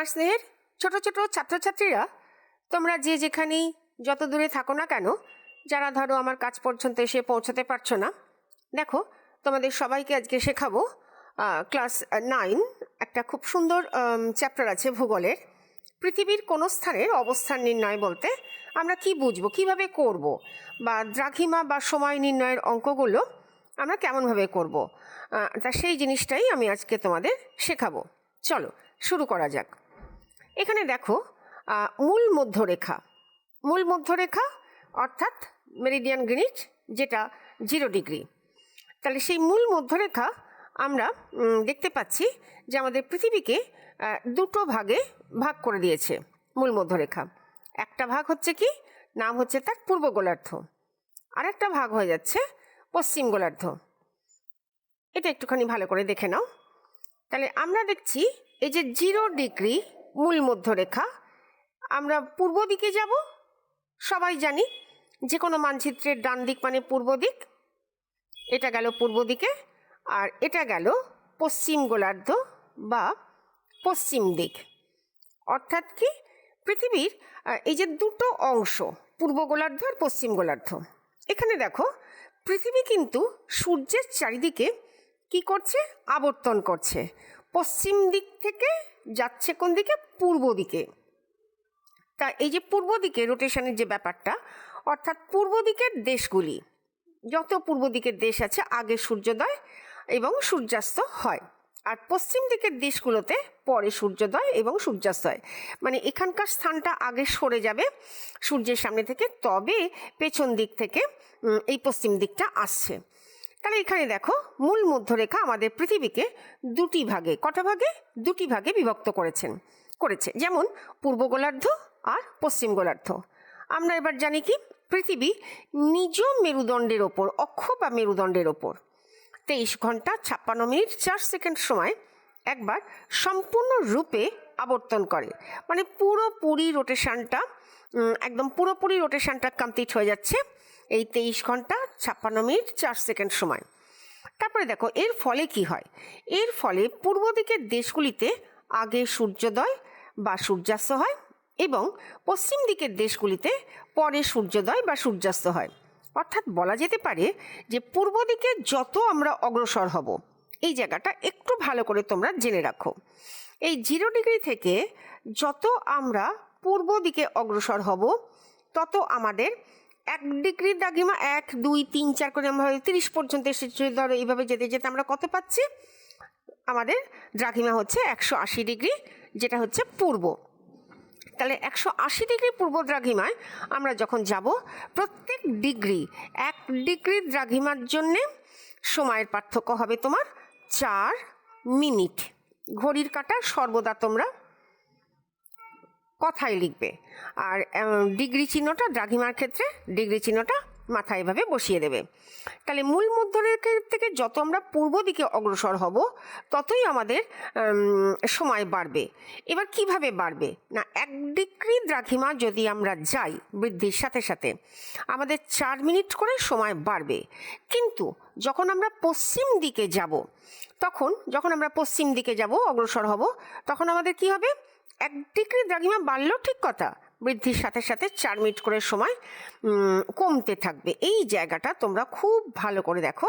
আমার স্নেহের ছোট ছোট ছাত্রছাত্রীরা, তোমরা যে যেখানেই যত দূরে থাকো না কেন, যারা ধরো আমার কাজ পর্যন্ত এসে পৌঁছাতে পারছো না, দেখো তোমাদের সবাইকে আজকে শেখাবো ক্লাস 9 একটা খুব সুন্দর চ্যাপ্টার আছে ভূগোলের। পৃথিবীর কোনো স্থানের অবস্থান নির্ণয় বলতে আমরা কি বুঝবো, কিভাবে করব, বা দ্রাঘিমা বা সময় নির্ণয়ের অঙ্কগুলো আমরা কেমনভাবে করব, তা সেই জিনিসটাই আমি আজকে তোমাদের শেখাবো। চলো শুরু করা যাক। এখানে দেখো মূল মধ্যরেখা অর্থাৎ মেরিডিয়ান গ্রিনিচ, যেটা 0 ডিগ্রি। তাহলে সেই মূল মধ্যরেখা আমরা দেখতে পাচ্ছি যে আমাদের পৃথিবীকে দুটো ভাগে ভাগ করে দিয়েছে মূল মধ্যরেখা। একটা ভাগ হচ্ছে কি, নাম হচ্ছে তার পূর্ব গোলার্ধ, আর একটা ভাগ হয়ে যাচ্ছে পশ্চিম গোলার্ধ। এটা একটুখানি ভালো করে দেখে নাও। তাহলে আমরা দেখছি এই যে 0 ডিগ্রি মূল মধ্যরেখা, আমরা পূর্ব দিকে যাব। সবাই জানি যে কোনো মানচিত্রের ডান দিক মানে পূর্ব দিক, এটা গেল পূর্ব দিকে, আর এটা গেল পশ্চিম গোলার্ধ বা পশ্চিম দিক। অর্থাৎ কি, পৃথিবীর এই যে দুটো অংশ, পূর্ব গোলার্ধ আর পশ্চিম গোলার্ধ, এখানে দেখো পৃথিবী কিন্তু সূর্যের চারিদিকে কি করছে, আবর্তন করছে। পশ্চিম দিক থেকে যাচ্ছে কোন দিকে, পূর্ব দিকে। তা এই যে পূর্ব দিকে রোটেশনের যে ব্যাপারটা, অর্থাৎ পূর্ব দিকের দেশগুলি, যত পূর্ব দিকের দেশ আছে আগে সূর্যোদয় এবং সূর্যাস্ত হয়, আর পশ্চিম দিকের দেশগুলোতে পরে সূর্যোদয় এবং সূর্যাস্ত হয়। মানে এখানকার স্থানটা আগে সরে যাবে সূর্যের সামনে থেকে, তবে পেছন দিক থেকে এই পশ্চিম দিকটা আসছে। তাহলে এখানে দেখো মূল মধ্যরেখা আমাদের পৃথিবীকে দুটি ভাগে, কটা ভাগে, দুটি ভাগে বিভক্ত করেছে, যেমন পূর্ব গোলার্ধ আর পশ্চিম গোলার্ধ। আমরা এবার জানি কি, পৃথিবী নিজ মেরুদণ্ডের ওপর, অক্ষ বা মেরুদণ্ডের ওপর 23 ঘন্টা 56 মিনিট 4 সেকেন্ড সময় একবার সম্পূর্ণ রূপে আবর্তন করে। মানে পুরোপুরি রোটেশনটা কমপ্লিট হয়ে যাচ্ছে এই 23 ঘন্টা 56 মিনিট 4 সেকেন্ড সময়। তারপরে দেখো এর ফলে কি হয়, এর ফলে পূর্ব দিকের দেশগুলিতে আগে সূর্যোদয় বা সূর্যাস্ত হয় এবং পশ্চিম দিকের দেশগুলিতে পরে সূর্যোদয় বা সূর্যাস্ত হয়। অর্থাৎ বলা যেতে পারে যে পূর্ব দিকে যত আমরা অগ্রসর হব, এই জায়গাটা একটু ভালো করে তোমরা জেনে রাখো, এই 0 ডিগ্রি থেকে যত আমরা পূর্ব দিকে অগ্রসর হব, তত আমাদের 1 ডিগ্রি দ্রাঘিমা 1 2 3 4 করে আমরা 30 পর্যন্ত এসেছি। ধরো এইভাবে যেতে যেতে আমরা কত পাচ্ছি, আমাদের দ্রাঘিমা হচ্ছে 180 ডিগ্রি, যেটা হচ্ছে পূর্ব। তাহলে 180 ডিগ্রি পূর্ব দ্রাঘিমায় আমরা যখন যাব, প্রত্যেক ডিগ্রি 1 ডিগ্রি দ্রাঘিমার জন্যে সময়ের পার্থক্য হবে তোমার 4 মিনিট। ঘড়ির কাঁটা সর্বদা তোমরা কথায় লিখবে, আর ডিগ্রি চিহ্নটা দ্রাঘিমার ক্ষেত্রে ডিগ্রি চিহ্নটা মাথায় এভাবে বসিয়ে দেবে। তাহলে মূল মধ্যরেখা থেকে যত আমরা পূর্ব দিকে অগ্রসর হব, ততই আমাদের সময় বাড়বে। এবার কিভাবে বাড়বে না, 1 ডিগ্রি দ্রাঘিমা যদি আমরা যাই বৃদ্ধির সাথে সাথে আমাদের 4 মিনিট করে সময় বাড়বে। কিন্তু যখন আমরা পশ্চিম দিকে যাব, অগ্রসর হব, তখন আমাদের কি হবে, 1 ডিগ্রি দ্রাঘিমা বাড়লেও ঠিক কথা, বৃদ্ধির সাথে সাথে 4 মিনিট করে সময় কমতে থাকবে। এই জায়গাটা তোমরা খুব ভালো করে দেখো,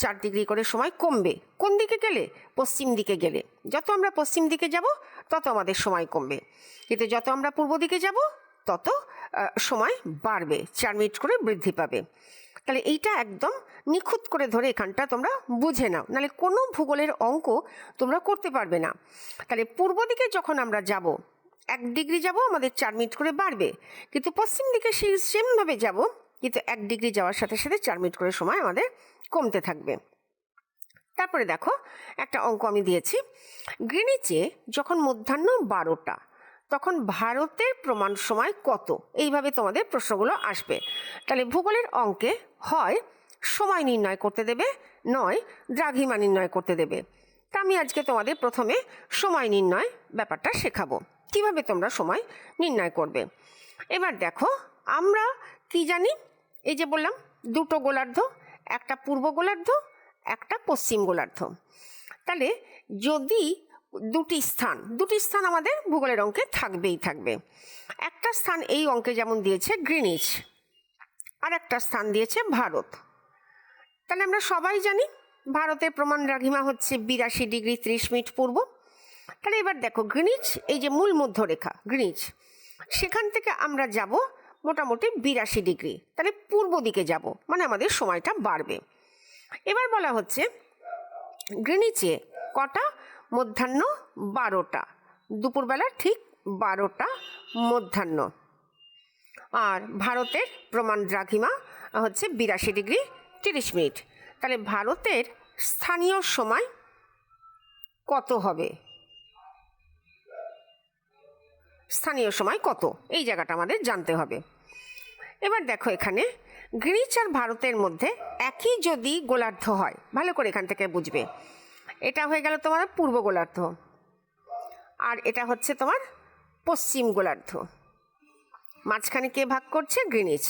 4 ডিগ্রি করে সময় কমবে। কোন দিকে গেলে, পশ্চিম দিকে গেলে। যত আমরা পশ্চিম দিকে যাব তত আমাদের সময় কমবে, কিন্তু যত আমরা পূর্ব দিকে যাব তত সময় বাড়বে, 4 মিনিট করে বৃদ্ধি পাবে। তাহলে এইটা একদম নিখুঁত করে ধরে এখানটা তোমরা বুঝে নাও, নাহলে কোনো ভূগোলের অঙ্ক তোমরা করতে পারবে না। তাহলে পূর্ব দিকে যখন আমরা যাব, 1 ডিগ্রি যাব, আমাদের 4 মিনিট করে বাড়বে, কিন্তু পশ্চিম দিকে সেই সেমভাবে যাব, কিন্তু 1 ডিগ্রি যাওয়ার সাথে সাথে 4 মিনিট করে সময় আমাদের কমতে থাকবে। তারপরে দেখো একটা অঙ্ক আমি দিয়েছি, গ্রিনিচে যখন মধ্যাহ্ন 12টা, তখন ভারতের প্রমাণ সময় কত? এইভাবে তোমাদের প্রশ্নগুলো আসবে। তাহলে ভূগোলের অঙ্কে হয় সময় নির্ণয় করতে দেবে, নয় দ্রাঘিমা নির্ণয় করতে দেবে। তা আমি আজকে তোমাদের প্রথমে সময় নির্ণয় ব্যাপারটা শেখাবো, কিভাবে তোমরা সময় নির্ণয় করবে। এবার দেখো আমরা কি জানি, এই যে বললাম দুটো গোলার্ধ, একটা পূর্ব গোলার্ধ একটা পশ্চিম গোলার্ধ। তাহলে যদি দুটি স্থান আমাদের ভূগোলের অঙ্কে থাকবেই থাকবে। একটা স্থান এই অঙ্কে যেমন দিয়েছে গ্রিনিচ, আর একটা স্থান দিয়েছে ভারত। তাহলে আমরা সবাই জানি ভারতের প্রমাণ দ্রাঘিমা হচ্ছে 82°30' পূর্ব। তাহলে এবার দেখো গ্রিনিচ, এই যে মূল মধ্যরেখা গ্রিনিচ, সেখান থেকে আমরা যাব মোটামুটি 82°, তাহলে পূর্ব দিকে যাব, মানে আমাদের সময়টা বাড়বে। এবার বলা হচ্ছে গ্রিনিচে কটা মধ্যাহ্ন? 12টা, দুপুরবেলা ঠিক 12টা মধ্যাহ্ন। আর ভারতের প্রমাণ দ্রাঘিমা হচ্ছে 82°30'। তাহলে ভারতের স্থানীয় সময় কত হবে? স্থানীয় সময় কত, এই জায়গাটা আমাদের জানতে হবে। এবার দেখো এখানে গ্রিনিচ আর ভারতের মধ্যে একই যদি গোলার্ধ হয়, ভালো করে এখান থেকে বুঝবে, এটা হয়ে গেল তোমার পূর্ব গোলার্ধ, আর এটা হচ্ছে তোমার পশ্চিম গোলার্ধ। মাঝখানে কে ভাগ করছে? গ্রিনিচ।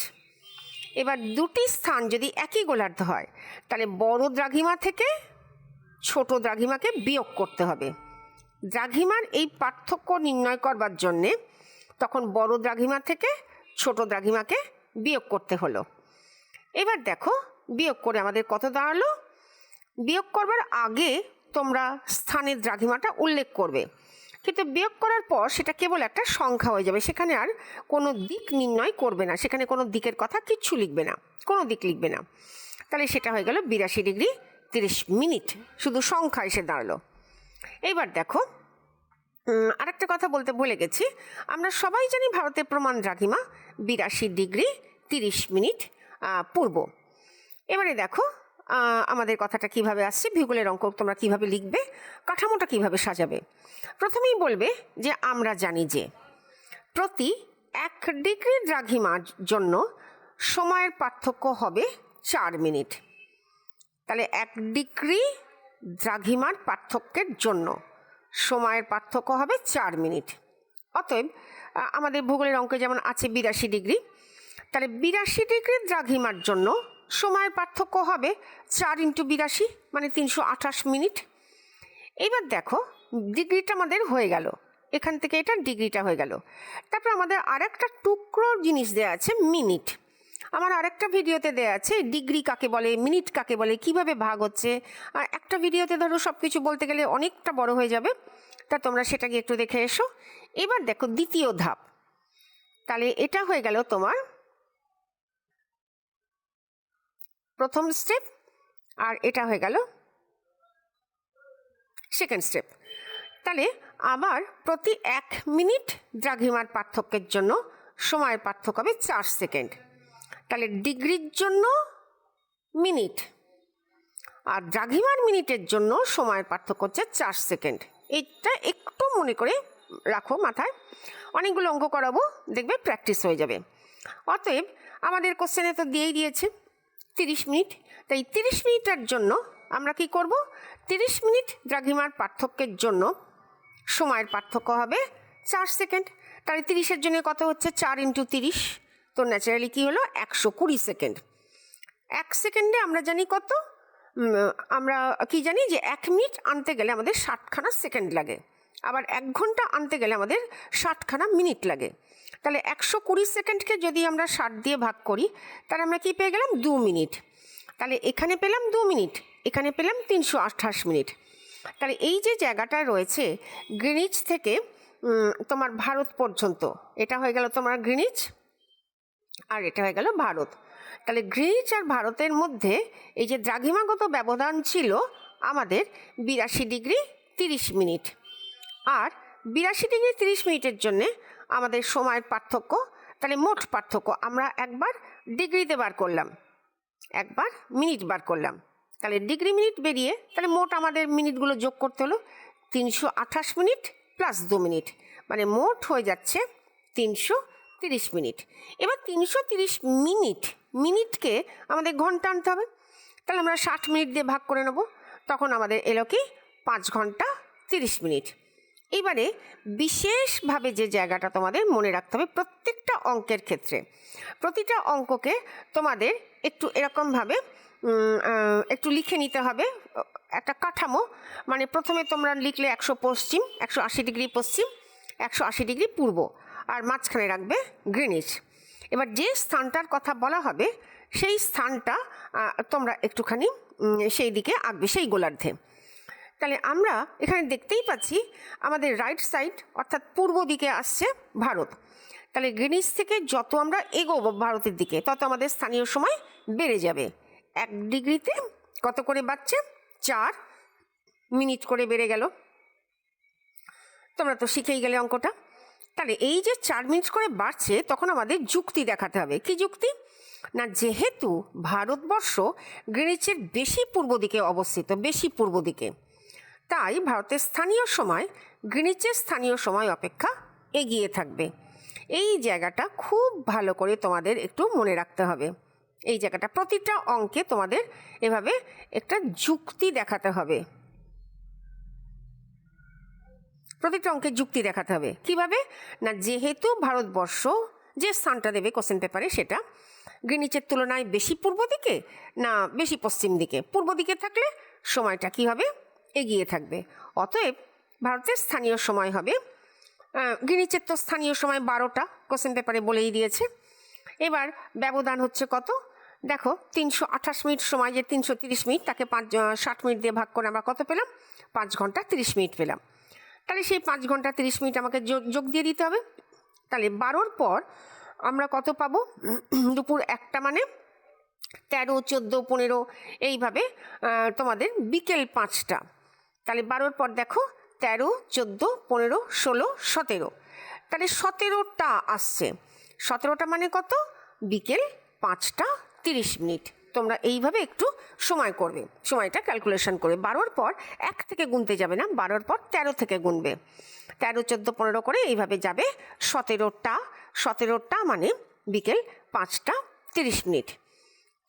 এবার দুটি স্থান যদি একই গোলার্ধ হয়, তাহলে বড় দ্রাঘিমা থেকে ছোট দ্রাঘিমাকে বিয়োগ করতে হবে। দ্রাঘিমার এই পার্থক্য নির্ণয় করবার জন্যে তখন বড় দ্রাঘিমা থেকে ছোট দ্রাঘিমাকে বিয়োগ করতে হলো। এবার দেখো বিয়োগ করে আমাদের কত দাঁড়ালো। বিয়োগ করবার আগে তোমরা স্থানের দ্রাঘিমাটা উল্লেখ করবে, কিন্তু বিয়োগ করার পর সেটা কেবল একটা সংখ্যা হয়ে যাবে, সেখানে আর কোনো দিক নির্ণয় করবে না, সেখানে কোনো দিকের কথা কিচ্ছু লিখবে না, কোনো দিক লিখবে না। তাহলে সেটা হয়ে গেল 82°30', শুধু সংখ্যা এসে দাঁড়ালো। এইবার দেখো আরেকটা কথা বলতে ভুলে গেছি, আমরা সবাই জানি ভারতের প্রমাণ দ্রাঘিমা 82°30' পূর্ব। এবারে দেখো আমাদের কথাটা কিভাবে আসছে, ভূগোলের অঙ্ক তোমরা কিভাবে লিখবে, কাঠামোটা কিভাবে সাজাবে। প্রথমেই বলবে যে আমরা জানি যে প্রতি 1° দ্রাঘিমার জন্য সময়ের পার্থক্য হবে 4 মিনিট। তাহলে 1° দ্রাঘিমার পার্থক্যের জন্য সময়ের পার্থক্য হবে 4 মিনিট। অতএব আমাদের ভূগোলের অঙ্কে যেমন আছে 82°, তাহলে 82° দ্রাঘিমার জন্য সময়ের পার্থক্য হবে 4 × 82, মানে 328 মিনিট। এবার দেখো ডিগ্রিটা আমাদের হয়ে গেল, এখান থেকে এটা ডিগ্রিটা হয়ে গেল। তারপর আমাদের আরেকটা টুকরো জিনিস দেওয়া আছে মিনিট। আমার আরেকটা ভিডিওতে দেওয়া আছে ডিগ্রি কাকে বলে, মিনিট কাকে বলে, কিভাবে ভাগ হচ্ছে। আর একটা ভিডিওতে ধরো সব কিছু বলতে গেলে অনেকটা বড় হয়ে যাবে, তা তোমরা সেটাকে একটু দেখে এসো। এবার দেখো দ্বিতীয় ধাপ, তাহলে এটা হয়ে গেল তোমার প্রথম স্টেপ, আর এটা হয়ে গেল সেকেন্ড স্টেপ। তাহলে আবার প্রতি 1 মিনিট দ্রাঘিমার পার্থক্যের জন্য সময়ের পার্থক্য হবে 4 সেকেন্ড। তাহলে ডিগ্রির জন্য মিনিট, আর দ্রাঘিমার মিনিটের জন্য সময়ের পার্থক্য হচ্ছে 4 সেকেন্ড। এটা একটু মনে করে রাখো মাথায়, অনেকগুলো অঙ্ক করাবো, দেখবে প্র্যাকটিস হয়ে যাবে। অতএব আমাদের কোশ্চেনে তো দিয়েই দিয়েছে 30 মিনিট, তাই 30 মিনিটের জন্য আমরা কি করব, 30 মিনিট দ্রাঘিমার পার্থক্যের জন্য সময়ের পার্থক্য হবে 4 সেকেন্ড। তাহলে 30-এর জন্য কত হচ্ছে 4 × 30, তো ন্যাচারালি কি হলো 120 সেকেন্ড। 1 সেকেন্ডে আমরা জানি কত, আমরা কি জানি যে 1 মিনিট আনতে গেলে আমাদের 60খানা সেকেন্ড লাগে, আবার 1 ঘন্টা আনতে গেলে আমাদের 60খানা মিনিট লাগে। তাহলে 120 সেকেন্ডকে যদি আমরা 60 দিয়ে ভাগ করি, তাহলে আমরা কি পেয়ে গেলাম 2 মিনিট। তাহলে এখানে পেলাম 2 মিনিট, এখানে পেলাম 328 মিনিট। তাহলে এই যে জায়গাটা রয়েছে গ্রিনিচ থেকে তোমার ভারত পর্যন্ত, এটা হয়ে গেল তোমার গ্রিনিচ, আর এটা হয়ে গেল ভারত। তাহলে গ্রিনিচ আর ভারতের মধ্যে এই যে দ্রাঘিমাগত ব্যবধান ছিল আমাদের 82°30'। আর 82°30' জন্যে আমাদের সময়ের পার্থক্য, তাহলে মোট পার্থক্য আমরা একবার ডিগ্রিতে বার করলাম, একবার মিনিট বার করলাম, তাহলে ডিগ্রি মিনিট বেরিয়ে তাহলে মোট আমাদের মিনিটগুলো যোগ করতে হলো 328 মিনিট প্লাস 2 মিনিট, মানে মোট হয়ে যাচ্ছে 330 মিনিট। এবার 330 মিনিটকে আমাদের ঘন্টা আনতে হবে, তাহলে আমরা 60 মিনিট দিয়ে ভাগ করে নেব, তখন আমাদের এলো কি 5 ঘন্টা 30 মিনিট। এবারে বিশেষভাবে যে জায়গাটা তোমাদের মনে রাখতে হবে প্রত্যেকটা অঙ্কের ক্ষেত্রে, প্রতিটা অঙ্ককে তোমাদের একটু এরকমভাবে একটু লিখে নিতে হবে একটা কাঠামো। মানে প্রথমে তোমরা লিখলে 100 পশ্চিম, 180 ডিগ্রি পশ্চিম, 180 ডিগ্রি পূর্ব, আর মাঝখানে রাখবে গ্রিনিচ। এবার যে স্থানটার কথা বলা হবে সেই স্থানটা তোমরা একটুখানি সেই দিকে আঁকবে, সেই গোলার্ধে। তাহলে আমরা এখানে দেখতেই পাচ্ছি আমাদের রাইট সাইড অর্থাৎ পূর্ব দিকে আসছে ভারত। তাহলে গ্রিনিচ থেকে যত আমরা এগোবো ভারতের দিকে তত আমাদের স্থানীয় সময় বেড়ে যাবে। 1 ডিগ্রিতে কত করে বাড়ছে? 4 মিনিট করে বেড়ে গেল। তোমরা তো শিখেই গেলে অঙ্কটা। তাহলে এই যে 4 মিনিট করে বাড়ছে, তখন আমাদের যুক্তি দেখাতে হবে। কি যুক্তি? না, যেহেতু ভারতবর্ষ গ্রিনিচের বেশি পূর্ব দিকে অবস্থিত, বেশি পূর্ব দিকে, তাই ভারতের স্থানীয় সময় গ্রিনিচের স্থানীয় সময় অপেক্ষা এগিয়ে থাকবে। এই জায়গাটা খুব ভালো করে তোমাদের একটু মনে রাখতে হবে। এই জায়গাটা প্রতিটা অঙ্কে তোমাদের এভাবে একটা যুক্তি দেখাতে হবে। প্রতিটা অঙ্কে যুক্তি দেখাতে হবে। কিভাবে? না, যেহেতু ভারতবর্ষ যে স্থানটা দেবে কোশ্চেন পেপারে সেটা গ্রিনিচের তুলনায় বেশি পূর্ব দিকে না বেশি পশ্চিম দিকে। পূর্ব দিকে থাকলে সময়টা কি হবে? এগিয়ে থাকবে। অতএব ভারতের স্থানীয় সময় হবে, গ্রিনিচের তো স্থানীয় সময় 12টা, কোশ্চেন পেপারে বলেই দিয়েছে। এবার ব্যবধান হচ্ছে কত? দেখো, 328 মিনিট সময় যে 330 মিনিট, তাকে 60 মিনিট দিয়ে ভাগ করে আমরা কত পেলাম? 5 ঘন্টা 30 মিনিট পেলাম। তাহলে সেই 5 ঘন্টা 30 মিনিট আমাকে যোগ দিয়ে দিতে হবে। তাহলে 12র পর আমরা কত পাবো? দুপুর 1টা, মানে 13, 14, 15 এইভাবে তোমাদের বিকেল 5টা। তাহলে 12র পর দেখো 13, 14, 15, 16, 17। তাহলে 17টা আসছে। 17টা মানে কত? বিকেল 5টা 30 মিনিট। তোমরা এইভাবে একটু সময় করবে, সময়টা ক্যালকুলেশন করে। 12র পর 1 থেকে গুনতে যাবে না, 12র পর 13 থেকে গুনবে। 13, 14, 15 করে এইভাবে যাবে 17টা। 17টা মানে বিকেল 5টা 30 মিনিট।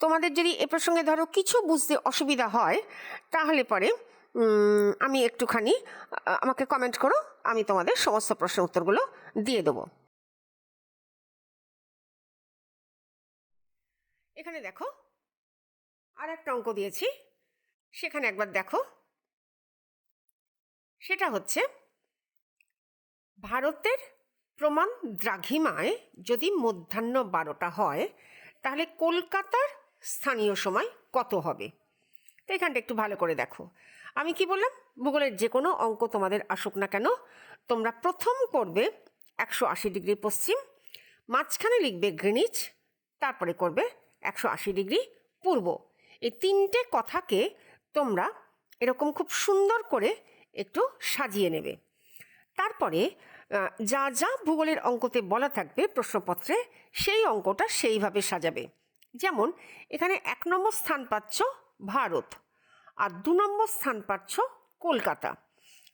তোমাদের যদি এ প্রসঙ্গে ধরো কিছু বুঝতে অসুবিধা হয় তাহলে পরে আমি একটুখানি আমাকে কমেন্ট করো, আমি তোমাদের সমস্ত প্রশ্নের উত্তরগুলো দিয়ে দেবো। এখানে দেখো আর একটা অঙ্ক দিয়েছি, সেখানে একবার দেখো। সেটা হচ্ছে ভারতের প্রমাণ দ্রাঘিমায় যদি মধ্যাহ্ন 12টা হয় তাহলে কলকাতার স্থানীয় সময় কত হবে? তো এখানটা একটু ভালো করে দেখো। আমি কি বললাম? ভূগোলের যে কোনো অঙ্ক তোমাদের আসুক না কেন, তোমরা প্রথম করবে 180 ডিগ্রি পশ্চিম, মাঝখানে লিখবে গ্রিনিচ, তারপরে করবে 180 ডিগ্রি পূর্ব। এই 3টে কথাকে তোমরা এরকম খুব সুন্দর করে একটু সাজিয়ে নেবে। তারপরে যা যা ভূগোলের অঙ্কতে বলা থাকবে প্রশ্নপত্রে, সেই অঙ্কটা সেইভাবে সাজাবে। যেমন এখানে 1 নম্বর স্থান পাচ্ছ ভারত, আর 2 নম্বর স্থান পাচ্ছ কলকাতা।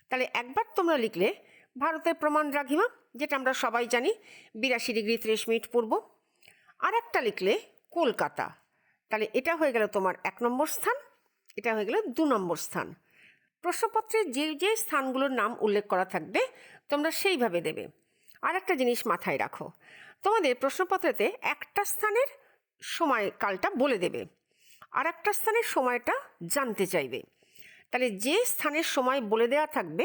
তাহলে একবার তোমরা লিখলে ভারতের প্রমাণ দ্রাঘিমা, যেটা আমরা সবাই জানি 82 ডিগ্রি 30 মিনিট পূর্ব। আর একটা লিখলে কলকাতা। তাহলে এটা হয়ে গেল তোমার 1 নম্বর স্থান, এটা হয়ে গেল 2 নম্বর স্থান। প্রশ্নপত্রে যে যে স্থানগুলোর নাম উল্লেখ করা থাকবে তোমরা সেইভাবে দেবে। আর একটা জিনিস মাথায় রাখো, তোমাদের প্রশ্নপত্রেতে একটা স্থানের সময়কালটা বলে দেবে, আর একটা স্থানের সময়টা জানতে চাইবে। তাহলে যে স্থানের সময় বলে দেওয়া থাকবে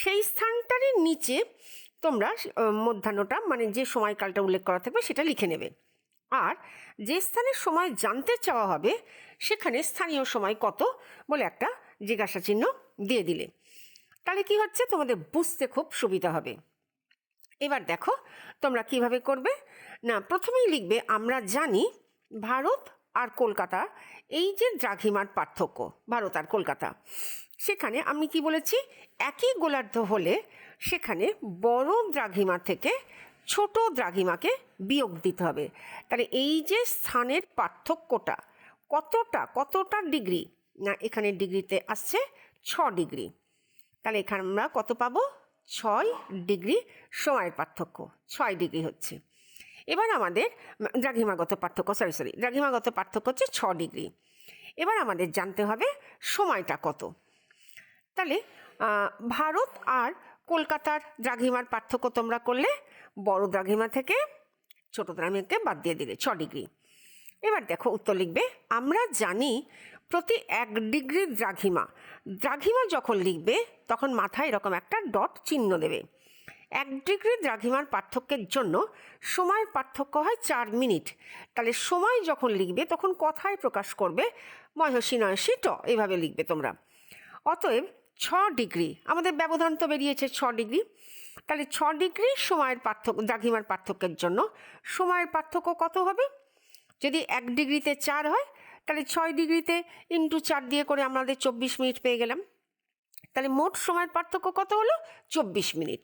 সেই স্থানটারই নিচে তোমরা মধ্যাহ্নটা, মানে যে সময়কালটা উল্লেখ করা থাকবে সেটা লিখে নেবে। আর যে স্থানের সময় জানতে চাওয়া হবে সেখানে স্থানীয় সময় কত বলে একটা জিজ্ঞাসা চিহ্ন দিয়ে দিলে, তাহলে কি হচ্ছে, তোমাদের বুঝতে খুব সুবিধা হবে। এবার দেখো তোমরা কিভাবে করবে। না, প্রথমেই লিখবে আমরা জানি ভারত আর কলকাতা, এই যে দ্রাঘিমার পার্থক্য ভারত আর কলকাতা, সেখানে আমি কি বলেছি, একই গোলার্ধ হলে সেখানে বড় দ্রাঘিমা থেকে ছোট দ্রাঘিমাকে বিয়োগ দিতে হবে। তাহলে এই যে স্থানের পার্থক্যটা কতটা ডিগ্রি, না এখানে ডিগ্রিতে আসছে 6 ডিগ্রি। তাহলে এখানে আমরা কত পাবো? 6 ডিগ্রি সময়ের পার্থক্য, 6 ডিগ্রি হচ্ছে। এবার আমাদের দ্রাঘিমাগত পার্থক্য, দ্রাঘিমাগত পার্থক্য হচ্ছে 6 ডিগ্রি। এবার আমাদের জানতে হবে সময়টা কত। তাহলে ভারত আর কলকাতার দ্রাঘিমার পার্থক্য তোমরা করলে বড় দ্রাঘিমা থেকে ছোট দ্রাঘিমাকে বাদ দিয়ে দিলে 6 ডিগ্রি। এবার দেখো উত্তর লিখবে, আমরা জানি প্রতি 1 ডিগ্রি দ্রাঘিমা যখন লিখবে তখন মাথায় এরকম একটা ডট চিহ্ন দেবে। 1 ডিগ্রি দ্রাঘিমার পার্থক্যের জন্য সময়ের পার্থক্য হয় 4 মিনিট। তাহলে সময় যখন লিখবে তখন কথায় প্রকাশ করবে ময়সী নয়সী ট, এইভাবে লিখবে তোমরা। অতএব 6 ডিগ্রি, আমাদের ব্যবধান তো বেরিয়েছে 6 ডিগ্রি। তাহলে 6 ডিগ্রি সময়ের পার্থক্য, দ্রাঘিমার পার্থক্যের জন্য সময়ের পার্থক্য কত হবে? যদি 1 ডিগ্রিতে 4 হয়, তাহলে 6 ডিগ্রিতে ইন্টু 4 দিয়ে করে আমাদের 24 মিনিট পেয়ে গেলাম। তাহলে মোট সময়ের পার্থক্য কত হলো? 24 মিনিট।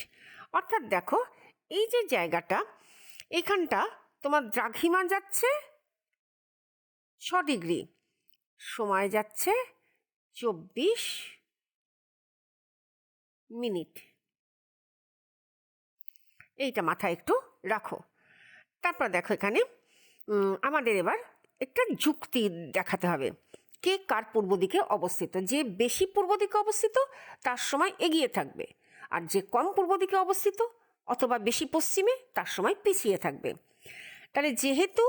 অর্থাৎ দেখো এই যে জায়গাটা, এখানটা তোমার দ্রাঘিমা যাচ্ছে 6 ডিগ্রি, সময় যাচ্ছে 24 মিনিট। এইটা মাথায় একটু রাখো। তারপর দেখো এখানে আমাদের এবার একটা যুক্তি দেখাতে হবে। কে কার পূর্ব দিকে অবস্থিত? যে বেশি পূর্ব দিকে অবস্থিত তার সময় এগিয়ে থাকবে, আর যে কম পূর্ব দিকে অবস্থিত অথবা বেশি পশ্চিমে তার সময় পিছিয়ে থাকবে। তাহলে যেহেতু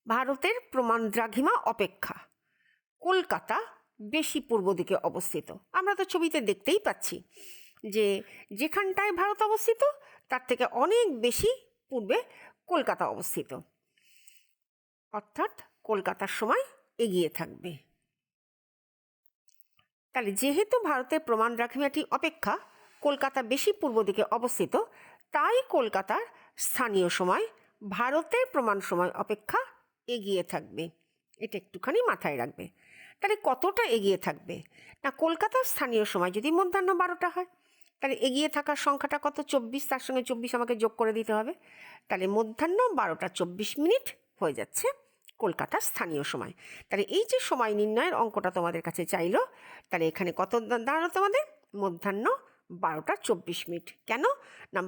ভারতের প্রমাণ দ্রাঘিমা অপেক্ষা কলকাতা বেশি পূর্ব দিকে অবস্থিত, আমরা তো ছবিতে দেখতেই পাচ্ছি যে যেখানটায় ভারত অবস্থিত তার থেকে অনেক বেশি পূর্বে কলকাতা অবস্থিত, অর্থাৎ কলকাতার সময় এগিয়ে থাকবে। তাহলে যেহেতু ভারতের প্রমাণ দ্রাঘিমাটি অপেক্ষা কলকাতা বেশি পূর্ব দিকে অবস্থিত, তাই কলকাতার স্থানীয় সময় ভারতের প্রমাণ সময় অপেক্ষা এগিয়ে থাকবে। এটা একটুখানি মাথায় রাখবে। তাহলে কতটা এগিয়ে থাকবে? না, কলকাতার স্থানীয় সময় যদি মধ্যাহ্ন 12টা হয়, তাহলে এগিয়ে থাকার সংখ্যাটা কত? 24, তার সঙ্গে 24 আমাকে যোগ করে দিতে হবে। তাহলে মধ্যাহ্ন 12টা 24 মিনিট হয়ে যাচ্ছে কলকাতার স্থানীয় সময়। তাহলে এই যে সময় নির্ণয়ের অঙ্কটা তোমাদের কাছে চাইলো, তাহলে এখানে কত দাঁড়ালো তোমাদের? মধ্যাহ্ন 12টা 24 মিনিট। কেন না,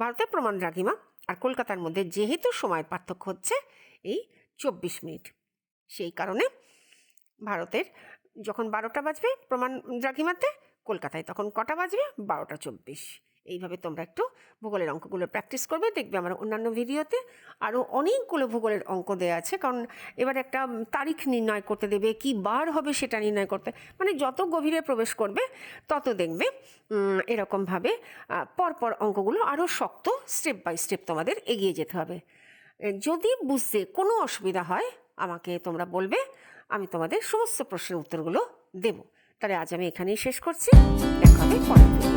ভারতের প্রমাণ দ্রাঘিমা আর কলকাতার মধ্যে যেহেতু সময়ের পার্থক্য হচ্ছে এই 24 মিনিট, সেই কারণে ভারতের যখন 12টা বাজবে প্রমাণ দ্রাঘিমাতে, কলকাতায় তখন কটা বাজবে? 12টা 24। এইভাবে তোমরা একটু ভূগোলের অঙ্কগুলো প্র্যাকটিস করবে। দেখবে আমার অন্যান্য ভিডিওতে আরও অনেকগুলো ভূগোলের অঙ্ক দেওয়া আছে, কারণ এবার একটা তারিখ নির্ণয় করতে দেবে, কি বার হবে সেটা নির্ণয় করতে, মানে যত গভীরে প্রবেশ করবে তত দেখবে এরকমভাবে পরপর অঙ্কগুলো আরও শক্ত, স্টেপ বাই স্টেপ তোমাদের এগিয়ে যেতে হবে। যদি বুঝতে কোনো অসুবিধা হয় আমাকে তোমরা বলবে, আমি তোমাদের সমস্ত প্রশ্নের উত্তরগুলো দেব। তাহলে আজ আমি এখানেই শেষ করছি। দেখা হবে পরের ভিডিওতে।